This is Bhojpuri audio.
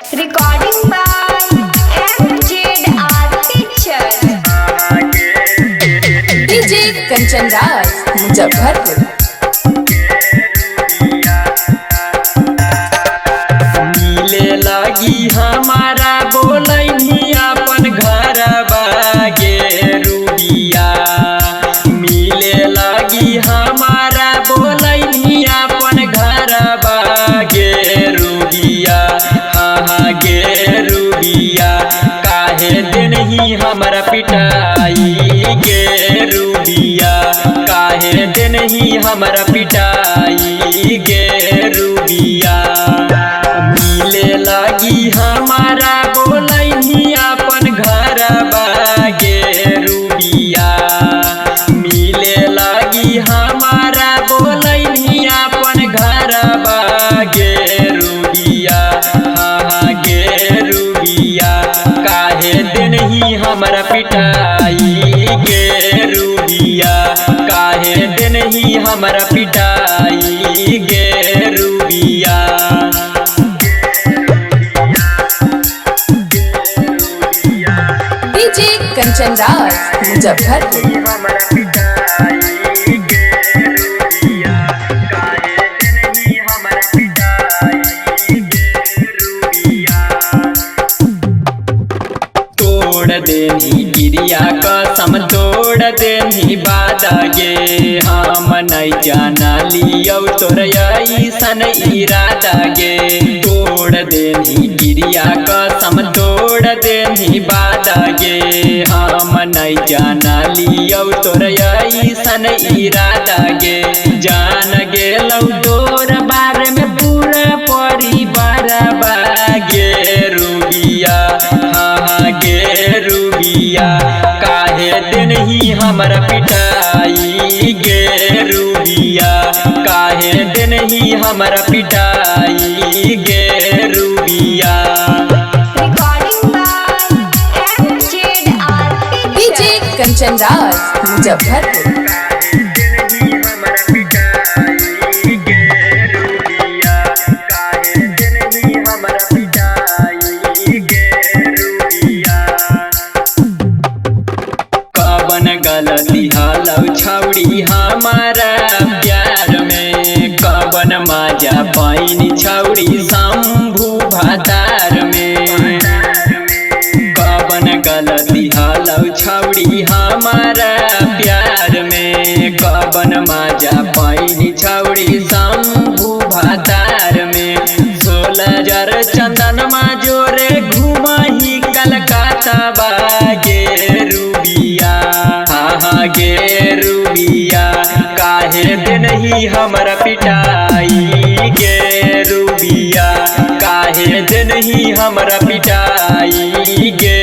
Recording by MJR Pictures. DJ Kanchan Raj Muzaffarpur. मिले लगी हमारा बोलनी अपन घर बागे रूबिया। मिले लगी हमारा बोलनी अपन घर बागे रूबिया। हाँ गे रूबिया काहे दिन ही हमारा पिटाई गे रूबिया। काहे दिन ही हमारा पिटाई गे रूबिया। मिले लगी हमारा बोलनी अपन घर बागे रूबिया। मिले लगी हमारा बोलनी अपन घर बागे रूबिया। हाँ गे रूबिया काहे दिन ही हमारा पिटाई गे रूबिया। काहे दिन ही हमारा पिटाई गे रूबिया। डीजे कंचन राज मुजफ्फरपुर। तोड़ देनी गिरिया कसम तोड़ देनी बादा गे। हम नहीं जाना लियो तोर ऐसन इरादा गे। तोड़ देनी गिरिया कसम तोड़ देनी बादा गे। हम नहीं जाना लियो तोर ऐसन इरादा गे। जान गेलौ तोर बारे में पूरा परिवार बागे रूबिया। हाँ गे रूबिया काहे दिन ही हमारा पिटाई गे रूबिया। काहे दिन ही हमारा पिटाई गे रूबिया। Recording by MJR DJ Pictures. Kanchan Raj Muzaffarpur. कवन गलती हालौ छौड़ी हमारा प्यार में। कवन माजा पाइन छौड़ी शंभू भातार में। कवन गलती हालौ छौड़ी हमारा प्यार में। कवन माजा पाइन छौड़ी शंभू भातार में। 16,000 चंदन जोरे घुमही कलकत्ता बागे रूबिया। हाँ गे रूबिया काहे दिन ही हमारा पिटाई गे रूबिया। काहे दिन ही हमारा पिटाई गे